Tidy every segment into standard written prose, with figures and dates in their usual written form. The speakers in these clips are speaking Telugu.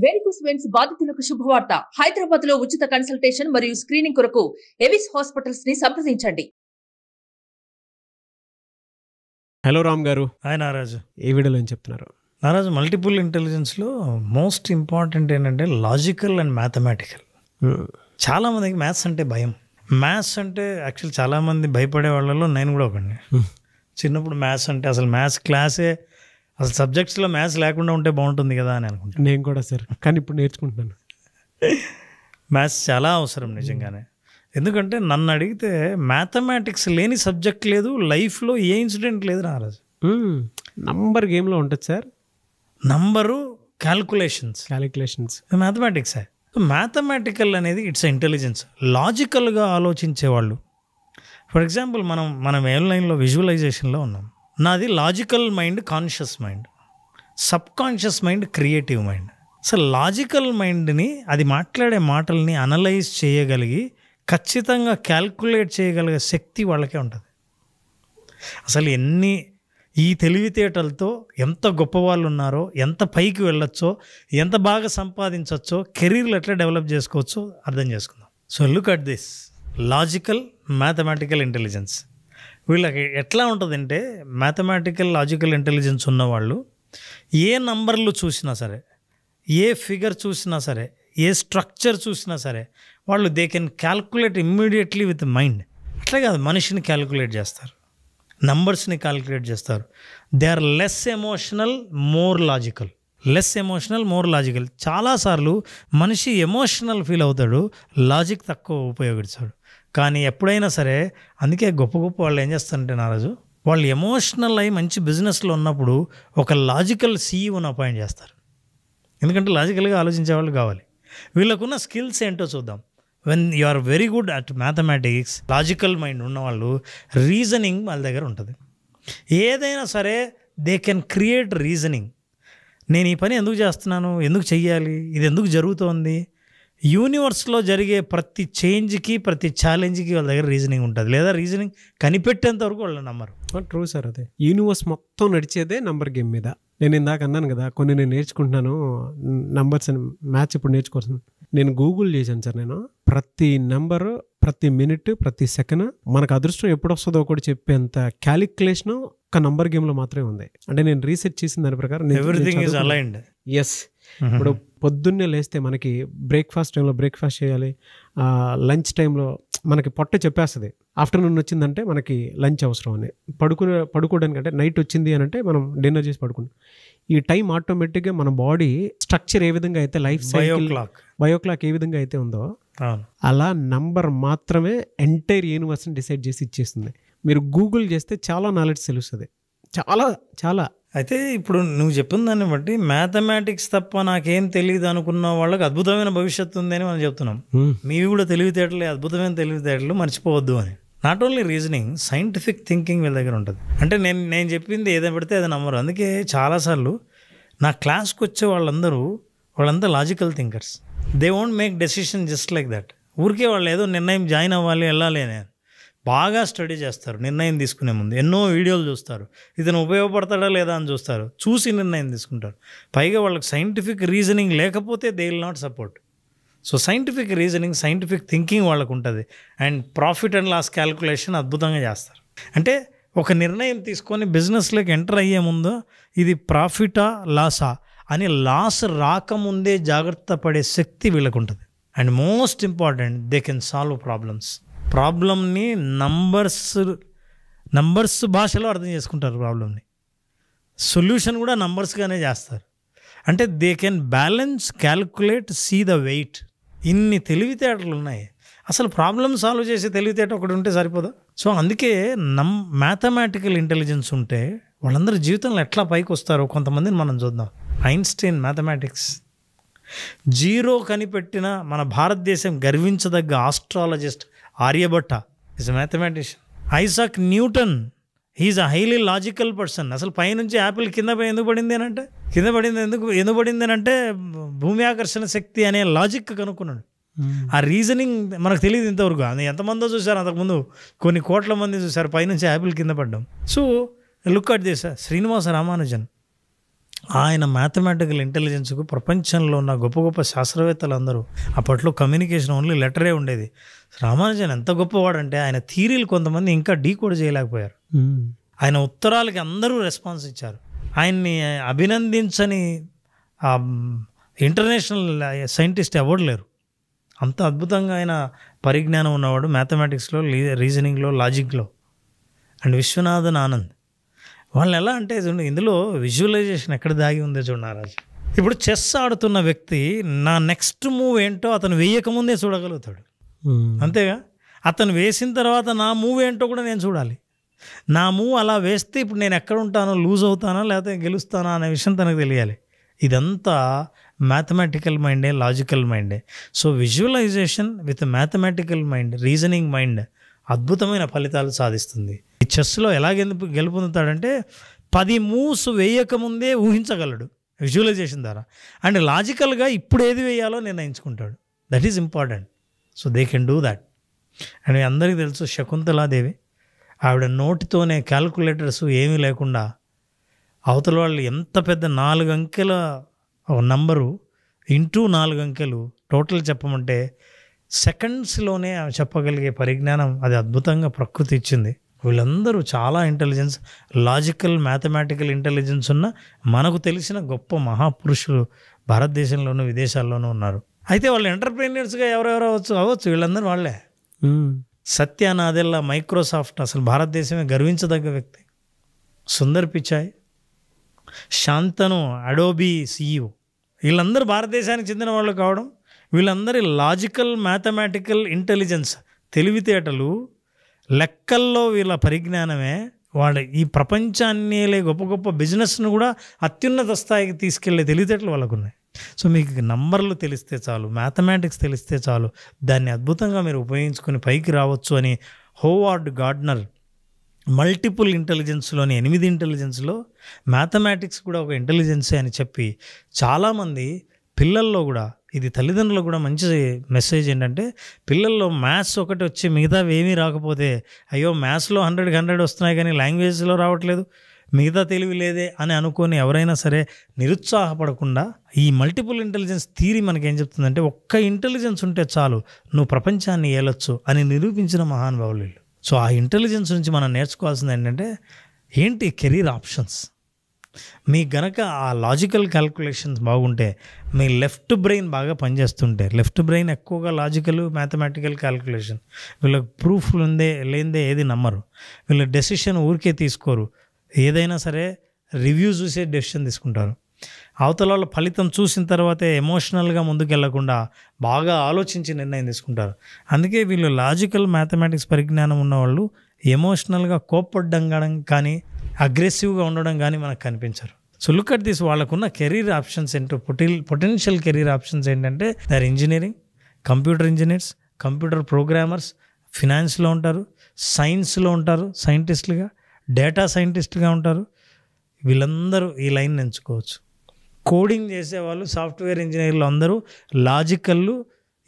వెరికోస్ వెయిన్స్ బాధితులకు శుభవార్త. హైదరాబాద్ లో ఉచిత కన్సల్టేషన్ మరియు స్క్రీనింగ్ కొరకు ఎవిస్ హాస్పిటల్స్ ని సంప్రదించండి. హలో రామ్ గారు. హాయ్ నారాజు. ఏ వీడియోలో ఏం చెప్తున్నారు? నారాజు, మల్టిపుల్ ఇంటెలిజెన్స్లో మోస్ట్ ఇంపార్టెంట్ ఏంటంటే లాజికల్ అండ్ మ్యాథమెటికల్. చాలామందికి మ్యాథ్స్ అంటే భయం. మ్యాథ్స్ అంటే యాక్చువల్ చాలామంది భయపడే వాళ్ళలో నేను కూడా ఒకడిని. చిన్నప్పుడు మ్యాథ్స్ అంటే అసలు మ్యాథ్స్ క్లాసే, అసలు సబ్జెక్ట్స్లో మ్యాథ్స్ లేకుండా ఉంటే బాగుంటుంది కదా అని అనుకుంటాను. నేను కూడా సార్, కానీ ఇప్పుడు నేర్చుకుంటున్నాను. మ్యాథ్స్ చాలా అవసరం నిజంగానే. ఎందుకంటే నన్ను అడిగితే మ్యాథమెటిక్స్ లేని సబ్జెక్ట్ లేదు, లైఫ్లో ఏ ఇన్సిడెంట్ లేదు నారాజు. నంబర్ గేమ్లో ఉంటుంది సార్. నంబరు, క్యాలిక్యులేషన్స్ మ్యాథమెటిక్సే. మ్యాథమెటికల్ అనేది ఇట్స్ ఇంటెలిజెన్స్. లాజికల్గా ఆలోచించేవాళ్ళు. ఫర్ ఎగ్జాంపుల్ మనం ఆన్లైన్లో విజువలైజేషన్లో ఉన్నాం. నాది logical mind, conscious mind. Subconscious mind, creative mind. అసలు లాజికల్ మైండ్ని, అది మాట్లాడే మాటల్ని అనలైజ్ చేయగలిగి ఖచ్చితంగా క్యాల్కులేట్ చేయగలిగే శక్తి వాళ్ళకే ఉంటుంది. అసలు ఈ తెలివితేటలతో ఎంత గొప్ప వాళ్ళు ఉన్నారో, ఎంత పైకి వెళ్ళొచ్చో, ఎంత బాగా సంపాదించవచ్చో, కెరీర్లు ఎట్లా డెవలప్ చేసుకోవచ్చో అర్థం చేసుకుందాం. So look at this logical mathematical intelligence. వీళ్ళకి ఎట్లా ఉంటుందంటే, మ్యాథమెటికల్ లాజికల్ ఇంటెలిజెన్స్ ఉన్నవాళ్ళు ఏ నంబర్లు చూసినా సరే, ఏ ఫిగర్ చూసినా సరే, ఏ స్ట్రక్చర్ చూసినా సరే, వాళ్ళు they can calculate immediately with mind. అట్లా కాదు, మనిషిని క్యాల్కులేట్ చేస్తారు, నంబర్స్ని క్యాల్కులేట్ చేస్తారు. They are less emotional, more logical. చాలాసార్లు మనిషి ఎమోషనల్ ఫీల్ అవుతాడు, లాజిక్ తక్కువ ఉపయోగిస్తాడు. కానీ ఎప్పుడైనా సరే, అందుకే గొప్ప వాళ్ళు ఏం చేస్తారంటే నారాజు, వాళ్ళు ఎమోషనల్ అయి మంచి బిజినెస్లో ఉన్నప్పుడు ఒక లాజికల్ సీఈఓని అపాయింట్ చేస్తారు. ఎందుకంటే లాజికల్గా ఆలోచించే వాళ్ళు కావాలి. వీళ్ళకున్న స్కిల్స్ ఏంటో చూద్దాం. When you are very good at mathematics, logical mind ఉన్నవాళ్ళు, రీజనింగ్ వాళ్ళ దగ్గర ఉంటుంది. ఏదైనా సరే దే కెన్ క్రియేట్ రీజనింగ్. నేను ఈ పని ఎందుకు చేస్తున్నాను, ఎందుకు చెయ్యాలి, ఇది ఎందుకు జరుగుతోంది, యూనివర్స్లో జరిగే ప్రతి చేంజ్కి, ప్రతి ఛాలెంజ్కి వాళ్ళ దగ్గర రీజనింగ్ ఉంటుంది. లేదా రీజనింగ్ కనిపెట్టేంత వరకు వాళ్ళు నమ్మరు. True sir. అదే యూనివర్స్ మొత్తం నడిచేదే నంబర్ గేమ్ మీద. నేను ఇందాక అన్నాను కదా, కొన్ని నేను నేర్చుకుంటున్నాను నంబర్స్ అని. మ్యాథ్స్ ఇప్పుడు నేర్చుకోవాల్సింది. నేను గూగుల్ చేశాను సార్. నేను ప్రతి నెంబరు, ప్రతి మినిట్, ప్రతి సెకండ్ మనకు అదృష్టం ఎప్పుడు వస్తుందో కూడా చెప్పేంత క్యాలిక్యులేషన్ ఒక నంబర్ గేమ్లో మాత్రమే ఉంది. అంటే నేను రీసెర్చ్ చేసిన దాని ప్రకారం ఎవ్రీథింగ్ ఈజ్ అలైన్డ్. ఎస్. ఇప్పుడు పొద్దున్నే లేస్తే మనకి బ్రేక్ఫాస్ట్ టైంలో బ్రేక్ఫాస్ట్ చేయాలి, లంచ్ టైంలో మనకి పొట్ట చెప్పేస్తుంది ఆఫ్టర్నూన్ వచ్చిందంటే మనకి లంచ్ అవసరం అని. పడుకోవడానికి అంటే నైట్ వచ్చింది అని అంటే మనం డిన్నర్ చేసి పడుకుంటాం. ఈ టైం ఆటోమేటిక్గా మన బాడీ స్ట్రక్చర్ ఏ విధంగా అయితే, లైఫ్ సైకిల్ బయోక్లాక్ ఏ విధంగా అయితే ఉందో, అలా నంబర్ మాత్రమే ఎంటైర్ యూనివర్స్ని డిసైడ్ చేసి ఇచ్చేస్తుంది. మీరు గూగుల్ చేస్తే చాలా నాలెడ్జ్ తెలుస్తుంది, చాలా చాలా. అయితే ఇప్పుడు నువ్వు చెప్పిన దాన్ని బట్టి మ్యాథమెటిక్స్ తప్ప నాకేం తెలియదు అనుకున్న వాళ్ళకి అద్భుతమైన భవిష్యత్తు ఉంది అని మనం చెప్తున్నాం. మీవి కూడా తెలివితేటలే, అద్భుతమైన తెలివితేటలు, మర్చిపోవద్దు అని. Not only reasoning, scientific thinking వీళ్ళ దగ్గర ఉంటుంది. అంటే నేను చెప్పింది ఏదైనా పెడితే అది నమ్మరు. అందుకే చాలాసార్లు నా క్లాస్కి వచ్చే వాళ్ళంతా logical thinkers. They won't make decision just like that. ఊరికే వాళ్ళు ఏదో నిర్ణయం జాయిన్ అవ్వాలి, వెళ్ళాలి అని బాగా స్టడీ చేస్తారు. నిర్ణయం తీసుకునే ముందు ఎన్నో వీడియోలు చూస్తారు, ఇతను ఉపయోగపడతాడా లేదా అని చూసి నిర్ణయం తీసుకుంటారు. పైగా వాళ్ళకి సైంటిఫిక్ రీజనింగ్ లేకపోతే they will not support. So scientific reasoning, scientific thinking వాళ్ళకు ఉంటుంది. And profit and loss calculation అద్భుతంగా చేస్తారు. అంటే ఒక నిర్ణయం తీసుకొని బిజినెస్లోకి ఎంటర్ అయ్యే ముందు ఇది ప్రాఫిటా లాసా అని, లాస్ రాకముందే జాగ్రత్త పడే శక్తి వీళ్ళకు ఉంటుంది. And most important, they can solve ప్రాబ్లమ్ని నంబర్స్ భాషలో అర్థం చేసుకుంటారు. ప్రాబ్లమ్ని సొల్యూషన్ కూడా నంబర్స్గానే చేస్తారు. అంటే they can balance, calculate, see the weight. ఇన్ని తెలివితేటలు ఉన్నాయి. అసలు ప్రాబ్లమ్ సాల్వ్ చేసే తెలివితేట ఒకటి ఉంటే సరిపోదా? సో అందుకే మ్యాథమెటికల్ ఇంటెలిజెన్స్ ఉంటే వాళ్ళందరూ జీవితంలో ఎట్లా పైకి వస్తారో కొంతమందిని మనం చూద్దాం. Einstein mathematics. జీరో కనిపెట్టిన మన భారతదేశం గర్వించదగ్గ astrologist Aryabhata is a mathematician. Isaac Newton, he is a highly logical person. అసలు పైనుంచి యాపిల్ కింద ఎందుకు పడింది అని అంటే భూమి ఆకర్షణ శక్తి అనే లాజిక్ కనుక్కున్నాడు. ఆ రీజనింగ్ మనకు తెలియదు ఇంతవరకు. ఎంతమందో చూసారు అంతకుముందు, కొన్ని కోట్ల మంది చూసారు పైనుంచి యాపిల్ కింద పడ్డం. So look at this, Srinivasa Ramanujan ఆయన మ్యాథమెటికల్ ఇంటెలిజెన్స్కు ప్రపంచంలో ఉన్న గొప్ప గొప్ప శాస్త్రవేత్తలు అందరూ, అప్పట్లో కమ్యూనికేషన్ ఓన్లీ లెటరే ఉండేది. రామానుజన్ ఎంత గొప్పవాడంటే ఆయన థీరీలు కొంతమంది ఇంకా డీకోడ్ చేయలేకపోయారు. ఆయన ఉత్తరాలకి అందరూ రెస్పాన్స్ ఇచ్చారు. ఆయన్ని అభినందించని ఇంటర్నేషనల్ సైంటిస్ట్ ఎవరు లేరు. అంత అద్భుతంగా ఆయన పరిజ్ఞానం ఉన్నవాడు మ్యాథమెటిక్స్లో, రీజనింగ్లో, లాజిక్లో. అండ్ విశ్వనాథన్ ఆనంద్ వాళ్ళు ఎలా అంటే చూడండి, ఇందులో విజువలైజేషన్ ఎక్కడ దాగి ఉందో చూడాలి. ఇప్పుడు చెస్ ఆడుతున్న వ్యక్తి నా నెక్స్ట్ మూవ్ ఏంటో అతను వేయకముందే చూడగలుగుతాడు, అంతేగా? అతను వేసిన తర్వాత నా మూవ్ ఏంటో కూడా నేను చూడాలి. నా మూవ్ అలా వేస్తే ఇప్పుడు నేను ఎక్కడ ఉంటానో, లూజ్ అవుతానా లేకపోతే గెలుస్తానా అనే విషయం తనకు తెలియాలి. ఇదంతా మ్యాథమెటికల్ మైండే, లాజికల్ మైండే. So visualisation with mathematical mind, reasoning mind అద్భుతమైన ఫలితాలు సాధిస్తుంది. ఈ చెస్లో ఎలా గెలుపొందుతాడంటే 10 మూవ్స్ వేయకముందే ఊహించగలడు విజువలైజేషన్ ద్వారా. అండ్ లాజికల్గా ఇప్పుడు ఏది వేయాలో నిర్ణయించుకుంటాడు. That is important. So they can do that. And అందరికీ తెలుసు శకుంతలాదేవి, ఆవిడ నోటితోనే క్యాల్కులేటర్స్ ఏమీ లేకుండా అవతల వాళ్ళు ఎంత పెద్ద 4 అంకెల నంబరు ఇంటూ 4 అంకెలు టోటల్ చెప్పమంటే సెకండ్స్లోనే చెప్పగలిగే పరిజ్ఞానం అది అద్భుతంగా ప్రకృతి ఇచ్చింది. వీళ్ళందరూ చాలా ఇంటెలిజెన్స్, లాజికల్, మ్యాథమెటికల్ ఇంటెలిజెన్స్ ఉన్న మనకు తెలిసిన గొప్ప మహాపురుషులు భారతదేశంలోనూ విదేశాల్లోనూ ఉన్నారు. అయితే వాళ్ళు ఎంటర్ప్రెన్యూర్స్గా ఎవరెవరు అవ్వచ్చు వీళ్ళందరూ వాళ్ళే. సత్య నాదెల్లా మైక్రోసాఫ్ట్ అసలు భారతదేశమే గర్వించదగ్గ వ్యక్తి. సుందర్ పిచాయ్, శాంతను అడోబీ CEO, వీళ్ళందరూ భారతదేశానికి చెందిన వాళ్ళు కావడం, వీళ్ళందరి లాజికల్, మ్యాథమెటికల్ ఇంటెలిజెన్స్, తెలివితేటలు, లెక్కల్లో వీళ్ళ పరిజ్ఞానమే వాళ్ళ ఈ ప్రపంచాన్ని గొప్ప గొప్ప బిజినెస్ను కూడా అత్యున్నత స్థాయికి తీసుకెళ్లే తెలివితేటలు వాళ్ళకున్నాయి. సో మీకు నంబర్లు తెలిస్తే చాలు, మ్యాథమెటిక్స్ తెలిస్తే చాలు, దాన్ని అద్భుతంగా మీరు ఉపయోగించుకొని పైకి రావచ్చు అని హోవార్డ్ గార్డ్నర్ మల్టిపుల్ ఇంటెలిజెన్స్లోని 8 ఇంటెలిజెన్స్లో మ్యాథమెటిక్స్ కూడా ఒక ఇంటెలిజెన్సే అని చెప్పి చాలామంది పిల్లల్లో కూడా, ఇది తల్లిదండ్రులకు కూడా మంచి మెసేజ్ ఏంటంటే, పిల్లల్లో మ్యాథ్స్ ఒకటి వచ్చి మిగతావి ఏమీ రాకపోతే అయ్యో మ్యాథ్స్లో 100కి 100 వస్తున్నాయి కానీ లాంగ్వేజ్లో రావట్లేదు, మిగతా తెలివి లేదే అని అనుకొని ఎవరైనా సరే నిరుత్సాహపడకుండా, ఈ మల్టిపుల్ ఇంటెలిజెన్స్ థియరీ మనకేం చెప్తుందంటే ఒక్క ఇంటెలిజెన్స్ ఉంటే చాలు నువ్వు ప్రపంచాన్ని ఏలొచ్చు అని నిరూపించిన మహానుభావులు వీళ్ళు. సో ఆ ఇంటెలిజెన్స్ నుంచి మనం నేర్చుకోవాల్సింది ఏంటంటే ఏంటి కెరీర్ ఆప్షన్స్. మీకు గనక ఆ లాజికల్ క్యాల్కులేషన్స్ బాగుంటే, మీ లెఫ్ట్ బ్రెయిన్ బాగా పనిచేస్తుంటే, లెఫ్ట్ బ్రెయిన్ ఎక్కువగా లాజికల్, మ్యాథమెటికల్ క్యాల్కులేషన్, వీళ్ళకి ప్రూఫ్ లేదే ఏది నమ్మరు, వీళ్ళ డెసిషన్ ఊరికే తీసుకోరు, ఏదైనా సరే రివ్యూ చూసే డెసిషన్ తీసుకుంటారు. అవతల వాళ్ళ ఫలితం చూసిన తర్వాతే ఎమోషనల్గా ముందుకెళ్లకుండా బాగా ఆలోచించి నిర్ణయం తీసుకుంటారు. అందుకే వీళ్ళు లాజికల్, మ్యాథమెటిక్స్ పరిజ్ఞానం ఉన్నవాళ్ళు ఎమోషనల్గా కోప్పడ్డం కానీ అగ్రెసివ్గా ఉండడం కానీ మనకు కనిపించరు. సో లుక్ అట్ దిస్, వాళ్ళకున్న కెరీర్ ఆప్షన్స్ ఏంటో, పొటెన్షియల్ కెరీర్ ఆప్షన్స్ ఏంటంటే దర్ engineering, computer engineers, computer programmers, ఫినాన్స్లో ఉంటారు, సైన్స్లో ఉంటారు, సైంటిస్టులుగా, డేటా సైంటిస్టులుగా ఉంటారు. వీళ్ళందరూ ఈ లైన్ ఎంచుకోవచ్చు. కోడింగ్ చేసేవాళ్ళు, సాఫ్ట్వేర్ ఇంజనీర్లు అందరూ లాజికల్,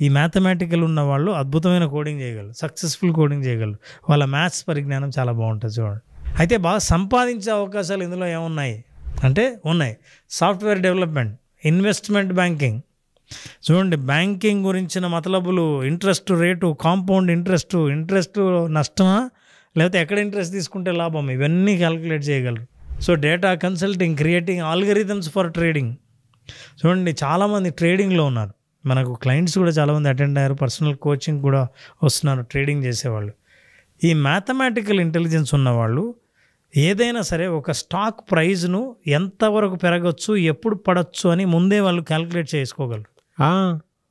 ఈ మ్యాథమెటికల్ ఉన్న వాళ్ళు అద్భుతమైన కోడింగ్ చేయగలరు, సక్సెస్ఫుల్ కోడింగ్ చేయగలరు. వాళ్ళ మ్యాథ్స్ పరిజ్ఞానం చాలా బాగుంటుంది చూడండి. అయితే బాగా సంపాదించే అవకాశాలు ఇందులో ఏమున్నాయి అంటే ఉన్నాయి. Software development, investment banking. చూడండి, బ్యాంకింగ్ గురించిన మతలబులు, ఇంట్రెస్ట్ రేటు, కాంపౌండ్ ఇంట్రెస్ట్ నష్టమా లేకపోతే ఎక్కడ ఇంట్రెస్ట్ తీసుకుంటే లాభం, ఇవన్నీ క్యాలిక్యులేట్ చేయగలరు. So data consulting, creating algorithms for trading. చూడండి, చాలామంది ట్రేడింగ్లో ఉన్నారు, మనకు క్లయింట్స్ కూడా చాలామంది అటెండ్ అయ్యారు, పర్సనల్ కోచింగ్ కూడా వస్తున్నారు ట్రేడింగ్ చేసేవాళ్ళు. ఈ మ్యాథమెటికల్ ఇంటెలిజెన్స్ ఉన్నవాళ్ళు ఏదైనా సరే ఒక స్టాక్ ప్రైజ్ను ఎంతవరకు పెరగచ్చు, ఎప్పుడు పడవచ్చు అని ముందే వాళ్ళు క్యాలిక్యులేట్ చేసుకోగలరు.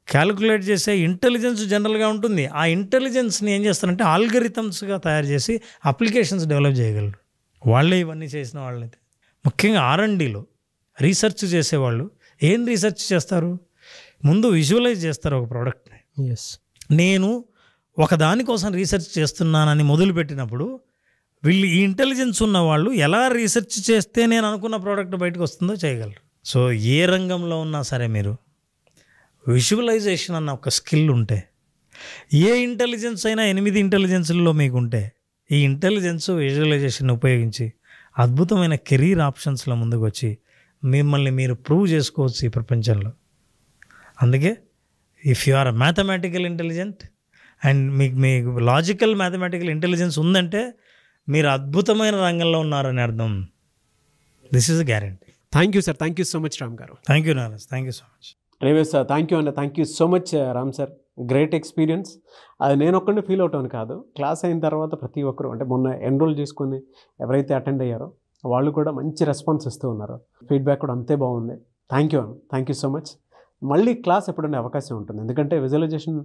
క్యాలిక్యులేట్ చేసే ఇంటెలిజెన్స్ జనరల్గా ఉంటుంది. ఆ ఇంటెలిజెన్స్ని ఏం చేస్తారంటే ఆల్గరిథమ్స్గా తయారు చేసి అప్లికేషన్స్ డెవలప్ చేయగలరు. వాళ్ళే ఇవన్నీ చేసిన వాళ్ళైతే. ముఖ్యంగా R&Dలో రీసెర్చ్ చేసేవాళ్ళు ఏం రీసెర్చ్ చేస్తారు, ముందు విజువలైజ్ చేస్తారు ఒక ప్రోడక్ట్ని. నేను ఒక దానికోసం రీసెర్చ్ చేస్తున్నానని మొదలుపెట్టినప్పుడు వీళ్ళు, ఈ ఇంటెలిజెన్స్ ఉన్న వాళ్ళు ఎలా రీసెర్చ్ చేస్తే నేను అనుకున్న ప్రోడక్ట్ బయటకు వస్తుందో చేయగలరు. సో ఏ రంగంలో ఉన్నా సరే మీరు విజువలైజేషన్ అన్న ఒక స్కిల్ ఉంటే, ఏ ఇంటెలిజెన్స్ అయినా 8 ఇంటెలిజెన్స్లలో మీకు ఉంటే, ఈ ఇంటెలిజెన్స్ విజువలైజేషన్ ఉపయోగించి అద్భుతమైన కెరీర్ ఆప్షన్స్లో ముందుకు వచ్చి మిమ్మల్ని మీరు ప్రూవ్ చేసుకోవచ్చు ఈ ప్రపంచంలో. అందుకే if you are mathematical intelligent and మీకు లాజికల్ మ్యాథమెటికల్ ఇంటెలిజెన్స్ ఉందంటే మీరు అద్భుతమైన రంగంలో ఉన్నారని అర్థం. This is a guarantee. Thank you sir, thank you so much Ram గారు. Thank you Naraj, thank you so much. Anyways sir, thank you అండి, thank you so much Ram sir. Great experience. అది నేను ఒక్కడిని ఫీల్ అవుతాను కాదు, క్లాస్ అయిన తర్వాత ప్రతి ఒక్కరు, అంటే మొన్న ఎన్రోల్ చేసుకుని ఎవరైతే అటెండ్ అయ్యారో వాళ్ళు కూడా మంచి రెస్పాన్స్ ఇస్తూ ఉన్నారు. ఫీడ్బ్యాక్ కూడా అంతే బాగుంది. థ్యాంక్ యూ అండి, థ్యాంక్ యూ సో మచ్. మళ్ళీ క్లాస్ ఎప్పుడైనా అవకాశం ఉంటుంది, ఎందుకంటే విజువలైజేషన్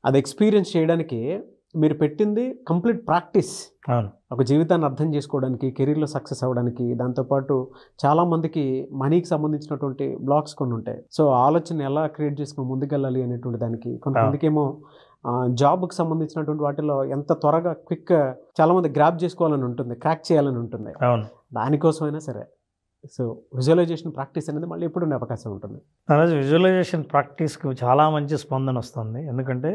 అది ఎక్స్పీరియన్స్ చేయడానికి మీరు పెట్టింది కంప్లీట్ ప్రాక్టీస్. అవును, ఒక జీవితాన్ని అర్థం చేసుకోవడానికి, కెరీర్లో సక్సెస్ అవ్వడానికి, దాంతోపాటు చాలామందికి మనీకి సంబంధించినటువంటి బ్లాక్స్ కొన్ని ఉంటాయి. సో ఆలోచన ఎలా క్రియేట్ చేసుకుని ముందుకెళ్ళాలి అనేటువంటి దానికి, కొంతమందికి ఏమో జాబ్కి సంబంధించినటువంటి వాటిలో ఎంత త్వరగా క్విక్ చాలామంది గ్రాప్ చేసుకోవాలని ఉంటుంది, క్రాక్ చేయాలని ఉంటుంది. అవును, దానికోసమైనా సరే సో విజువలైజేషన్ ప్రాక్టీస్ అనేది మళ్ళీ ఎప్పుడు అవకాశం ఉంటుంది. నారాజ్, విజువలైజేషన్ ప్రాక్టీస్కి చాలా మంచి స్పందన వస్తుంది. ఎందుకంటే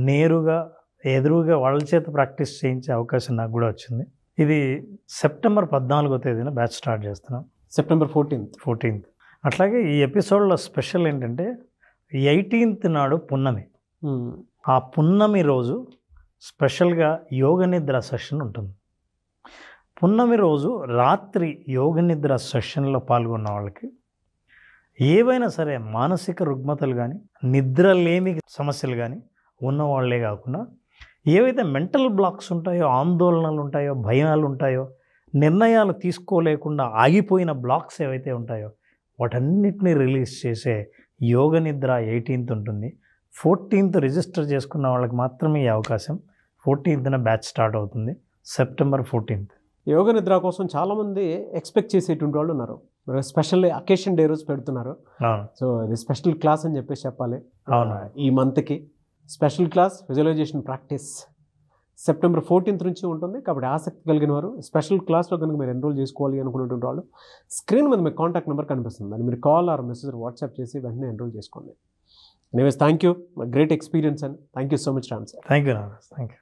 నేరుగా ఎదురుగా వాళ్ళ చేత ప్రాక్టీస్ చేయించే అవకాశం నాకు కూడా వచ్చింది. ఇది సెప్టెంబర్ 14వ తేదీన బ్యాచ్ స్టార్ట్ చేస్తున్నాం. September 14th. అట్లాగే ఈ ఎపిసోడ్లో స్పెషల్ ఏంటంటే 18th నాడు పున్నమి. ఆ పున్నమి రోజు స్పెషల్గా యోగ నిద్ర సెషన్ ఉంటుంది. పున్నమి రోజు రాత్రి యోగ నిద్ర సెషన్లో పాల్గొన్న వాళ్ళకి ఏవైనా సరే మానసిక రుగ్మతలు కానీ, నిద్రలేమి సమస్యలు కానీ ఉన్నవాళ్లే కాకుండా ఏవైతే మెంటల్ బ్లాక్స్ ఉంటాయో, ఆందోళనలు ఉంటాయో, భయాలు ఉంటాయో, నిర్ణయాలు తీసుకోలేకుండా ఆగిపోయిన బ్లాక్స్ ఏవైతే ఉంటాయో వాటన్నిటిని రిలీజ్ చేసే యోగ నిద్ర 18th ఉంటుంది. 14th రిజిస్టర్ చేసుకున్న వాళ్ళకి మాత్రమే ఈ అవకాశం. 14th బ్యాచ్ స్టార్ట్ అవుతుంది, సెప్టెంబర్ 14th. యోగ నిద్ర కోసం చాలామంది ఎక్స్పెక్ట్ చేసేటువంటి వాళ్ళు ఉన్నారు. స్పెషల్ అకేషన్ డే రోజు పెడుతున్నారు. సో ఇది స్పెషల్ క్లాస్ అని చెప్పేసి చెప్పాలి. ఈ మంత్కి special class visualisation practice September 14th నుంచి ఉంటుంది. కాబట్టి ఆసక్తి కలిగిన వారు స్పెషల్ క్లాస్లో కనుక మీరు ఎన్రోల్ చేసుకోవాలి అనుకునేటువంటి వాళ్ళు స్క్రీన్ మీద మీకు కాంటాక్ట్ నెంబర్ కనిపిస్తుంది, దాన్ని మీరు కాల్ ఆర్ మెసేజ్ వాట్సాప్ చేసి వెంటనే ఎన్రోల్ చేసుకోండి. Anyways thank you, great experience and thank you so much Ram sir. Thank you Naraj, thank you.